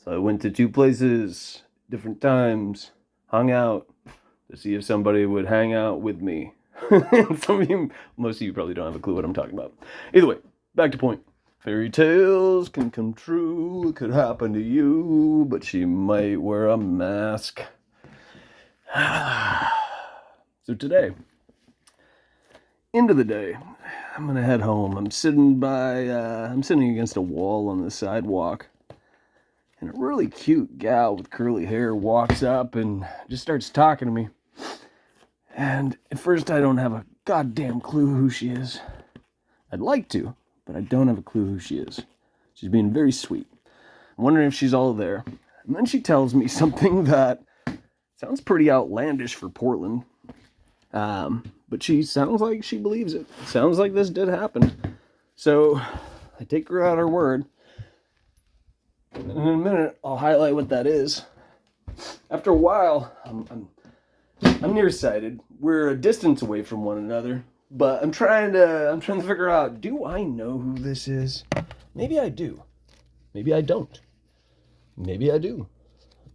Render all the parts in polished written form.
So I went to two places, different times, hung out to see if somebody would hang out with me. Most of you probably don't have a clue what I'm talking about. Either way, back to point. Fairy tales can come true, it could happen to you, but she might wear a mask. So today, end of the day, I'm gonna head home. I'm sitting against a wall on the sidewalk, and a really cute gal with curly hair walks up and just starts talking to me. And at first I don't have a goddamn clue who she is. I'd like to, but I don't have a clue who she is. She's being very sweet. I'm wondering if she's all there. And then she tells me something that sounds pretty outlandish for Portland. But she sounds like she believes it. Sounds like this did happen. So I take her at her word. And in a minute, I'll highlight what that is. After a while, I'm nearsighted. We're a distance away from one another, but I'm trying to figure out, do I know who this is? Maybe I do. Maybe I don't. Maybe I do.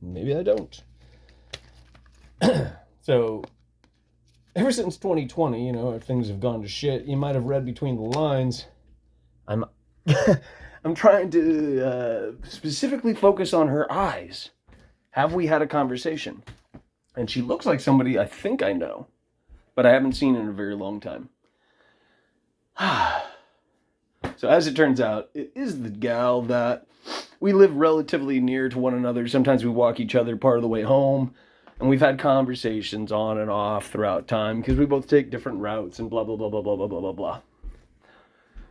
Maybe I don't. So, ever since 2020, things have gone to shit. You might have read between the lines. I'm I'm trying to specifically focus on her eyes. Have we had a conversation? And she looks like somebody I think I know, but I haven't seen in a very long time. So as it turns out, it is the gal that we live relatively near to one another. Sometimes we walk each other part of the way home, and we've had conversations on and off throughout time because we both take different routes and blah, blah, blah, blah, blah, blah, blah, blah, blah.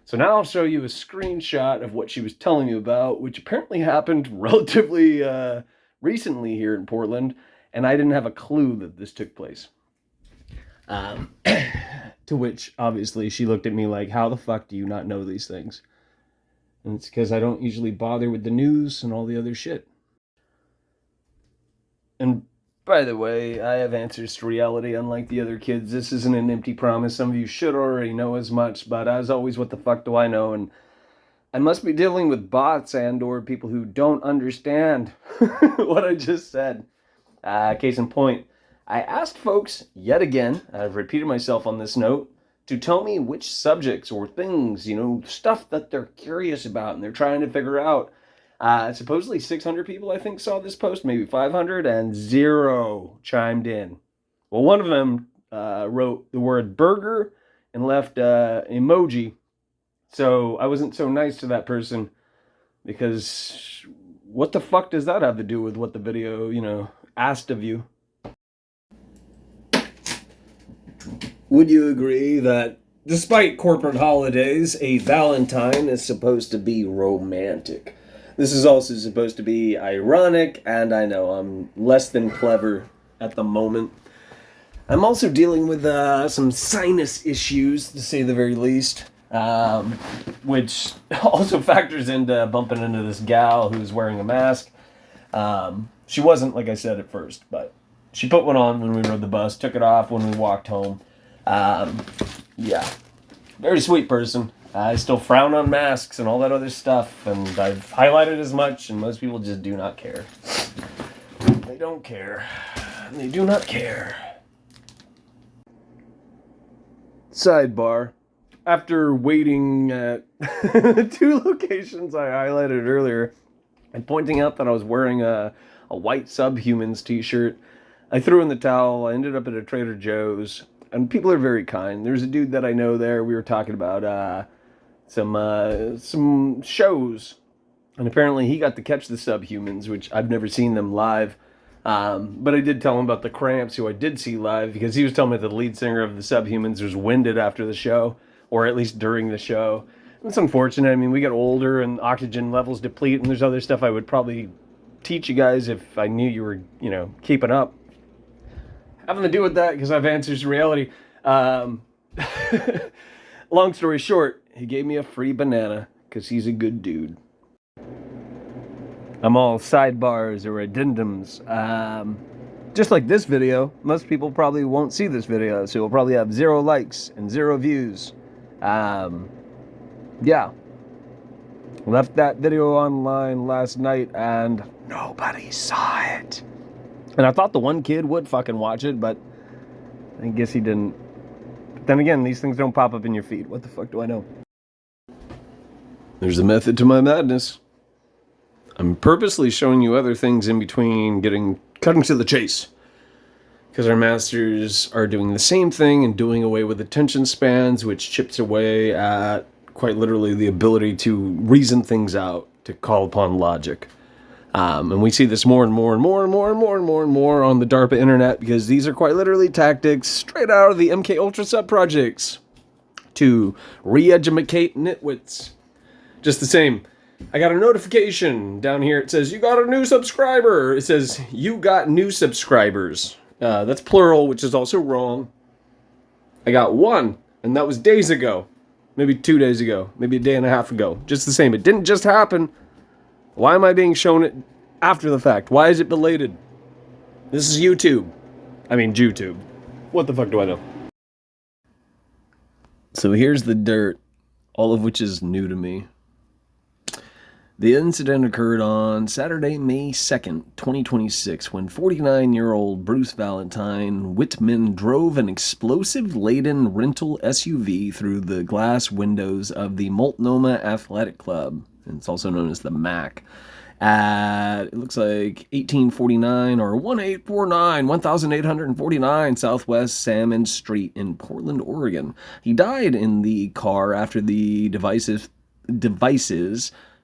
So now I'll show you a screenshot of what she was telling me about, which apparently happened relatively recently here in Portland. And I didn't have a clue that this took place. To which, obviously, she looked at me like, how the fuck do you not know these things? And it's because I don't usually bother with the news and all the other shit. And by the way, I have answers to reality unlike the other kids. This isn't an empty promise. Some of you should already know as much, but as always, what the fuck do I know? And I must be dealing with bots and or people who don't understand what I just said. Case in point, I asked folks yet again, I've repeated myself on this note, to tell me which subjects or things, stuff that they're curious about and they're trying to figure out. Supposedly 600 people, I think, saw this post, maybe 500, and 0 chimed in. Well, one of them wrote the word burger and left emoji. So I wasn't so nice to that person because what the fuck does that have to do with what the video, asked of you? Would you agree that despite corporate holidays, a Valentine is supposed to be romantic? This is also supposed to be ironic, and I know I'm less than clever at the moment. I'm also dealing with some sinus issues, to say the very least, which also factors into bumping into this gal who's wearing a mask. She wasn't, like I said, at first, but she put one on when we rode the bus, took it off when we walked home. Yeah, very sweet person. I still frown on masks and all that other stuff, and I've highlighted as much, and most people just do not care. They don't care. They do not care. Sidebar. After waiting at the 2 locations I highlighted earlier, and pointing out that I was wearing a white Subhumans t-shirt, I threw in the towel. I ended up at a Trader Joe's, and people are very kind. There's a dude that I know there. We were talking about some shows, and apparently he got to catch the Subhumans, which I've never seen them live. But I did tell him about the Cramps, who I did see live, because he was telling me that the lead singer of the Subhumans was winded after the show, or at least during the show. It's unfortunate. I mean, we get older and oxygen levels deplete, and there's other stuff I would probably teach you guys if I knew you were, keeping up. Having to do with that, because I've answers to reality. Long story short, he gave me a free banana, because he's a good dude. I'm all sidebars or addendums. Just like this video, most people probably won't see this video, so it'll probably have 0 likes and 0 views. Yeah. Left that video online last night and nobody saw it. And I thought the one kid would fucking watch it, but I guess he didn't. But then again, these things don't pop up in your feed. What the fuck do I know? There's a method to my madness. I'm purposely showing you other things in between cutting to the chase. Because our masters are doing the same thing and doing away with attention spans, which chips away at quite literally the ability to reason things out, to call upon logic. And we see this more and more and more and more and more and more and more on the DARPA internet, because these are quite literally tactics straight out of the MK Ultra sub projects to re-educate nitwits. Just the same. I got a notification down here. It says, you got a new subscriber. It says, you got new subscribers. That's plural, which is also wrong. I got one, and that was days ago. Maybe 2 days ago. Maybe a day and a half ago. Just the same. It didn't just happen. Why am I being shown it after the fact? Why is it belated? This is YouTube. I mean, JewTube. What the fuck do I know? So here's the dirt, all of which is new to me. The incident occurred on Saturday, May 2nd, 2026, when 49-year-old Bruce Valentine Whitman drove an explosive-laden rental SUV through the glass windows of the Multnomah Athletic Club. It's also known as the MAC. At, it looks like 1849 or 1849 Southwest Salmon Street in Portland, Oregon. He died in the car after the devices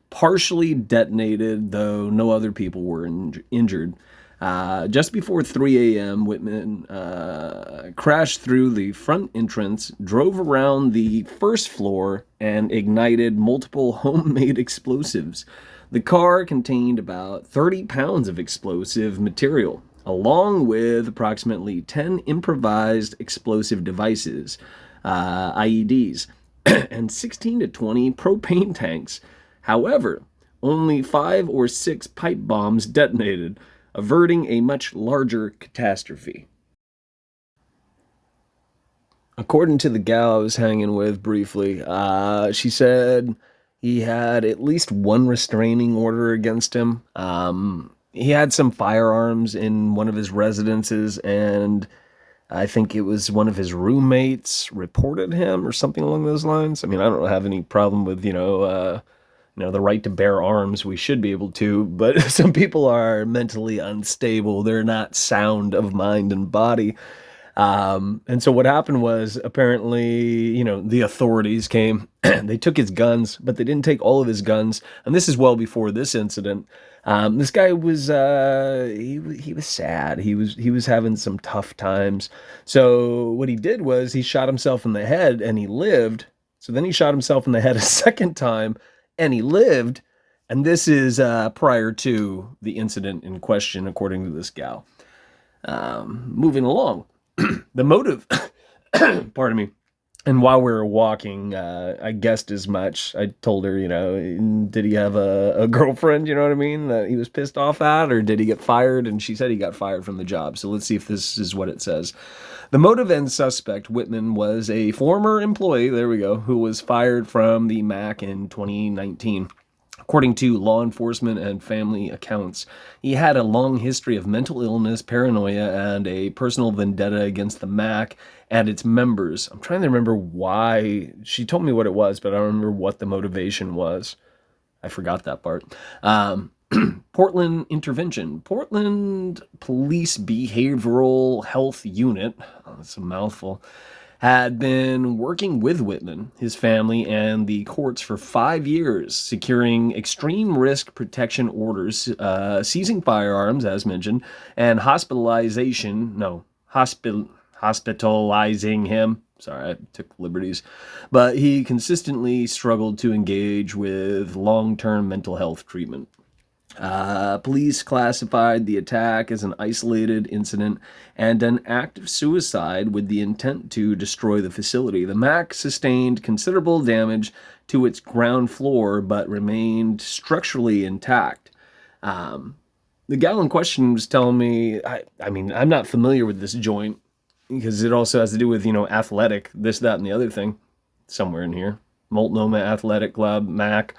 partially detonated, though no other people were injured. Just before 3 a.m., Whitman crashed through the front entrance, drove around the first floor, and ignited multiple homemade explosives. The car contained about 30 pounds of explosive material, along with approximately 10 improvised explosive devices, IEDs, and 16 to 20 propane tanks. However, only 5 or 6 pipe bombs detonated, averting a much larger catastrophe. According to the gal I was hanging with briefly, she said he had at least one restraining order against him. He had some firearms in one of his residences, and I think it was one of his roommates reported him or something along those lines. I mean, I don't have any problem with, the right to bear arms. We should be able to, but some people are mentally unstable. They're not sound of mind and body. And so what happened was, apparently, the authorities came, they took his guns, but they didn't take all of his guns. And this is well before this incident. This guy was, he was sad. He was having some tough times. So what he did was he shot himself in the head and he lived. So then he shot himself in the head a second time and he lived. And this is, prior to the incident in question, according to this gal. Moving along. The motive, pardon me, and while we were walking, I guessed as much. I told her, did he have a girlfriend, you know what I mean, that he was pissed off at, or did he get fired? And she said he got fired from the job. So let's see if this is what it says. The motive and suspect, Whitman, was a former employee, there we go, who was fired from the MAC in 2019. According to law enforcement and family accounts, he had a long history of mental illness, paranoia, and a personal vendetta against the MAC and its members. I'm trying to remember why. She told me what it was, but I don't remember what the motivation was. I forgot that part. Portland Intervention. Portland Police Behavioral Health Unit. Oh, that's a mouthful. Had been working with Whitman, his family, and the courts for 5 years, securing extreme risk protection orders, seizing firearms, as mentioned, and hospitalizing him. Sorry, I took liberties. But he consistently struggled to engage with long-term mental health treatment. Police classified the attack as an isolated incident and an act of suicide with the intent to destroy the facility. The MAC sustained considerable damage to its ground floor, but remained structurally intact. The gal in question was telling me, I mean, I'm not familiar with this joint, because it also has to do with, athletic, this, that, and the other thing, somewhere in here. Multnomah Athletic Club, MAC.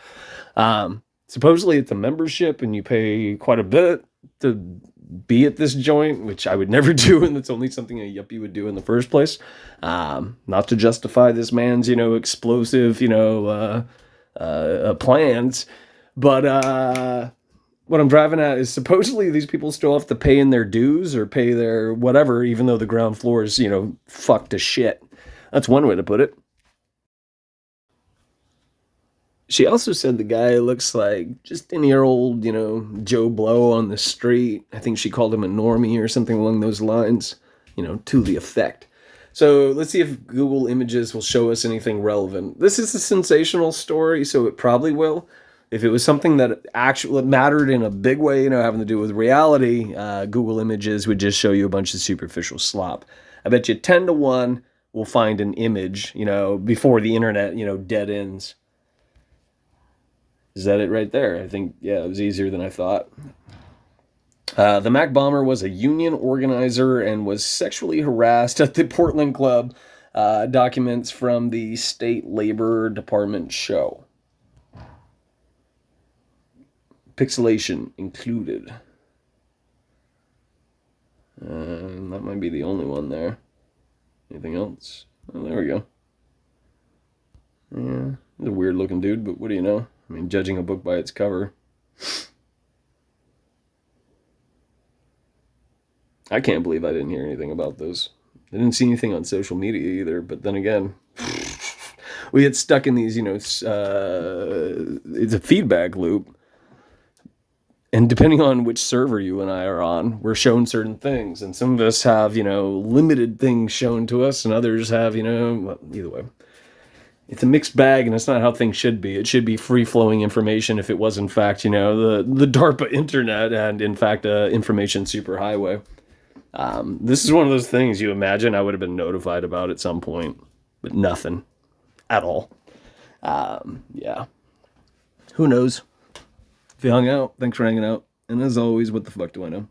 Supposedly it's a membership and you pay quite a bit to be at this joint, which I would never do, and it's only something a yuppie would do in the first place. Not to justify this man's, explosive, plans, but what I'm driving at is supposedly these people still have to pay in their dues or pay their whatever, even though the ground floor is, fucked to shit. That's one way to put it. She also said the guy looks like just any old, Joe Blow on the street. I think she called him a normie or something along those lines, to the effect. So let's see if Google Images will show us anything relevant. This is a sensational story, so it probably will. If it was something that actually mattered in a big way, having to do with reality, Google Images would just show you a bunch of superficial slop. I bet you 10 to 1 will find an image, before the internet, dead ends. Is that it right there? I think, yeah, it was easier than I thought. The Mac Bomber was a union organizer and was sexually harassed at the Portland Club. Documents from the State Labor Department show. Pixelation included. That might be the only one there. Anything else? Oh, there we go. Yeah, he's a weird looking dude, but what do you know? I mean, judging a book by its cover. I can't believe I didn't hear anything about those. I didn't see anything on social media either, but then again, we get stuck in these, it's a feedback loop. And depending on which server you and I are on, we're shown certain things. And some of us have, limited things shown to us, and others have, well, either way. It's a mixed bag, and it's not how things should be. It should be free-flowing information if it was, in fact, the DARPA internet and, in fact, information superhighway. This is one of those things you imagine I would have been notified about at some point, but nothing at all. Yeah. Who knows? If you hung out, thanks for hanging out. And as always, what the fuck do I know?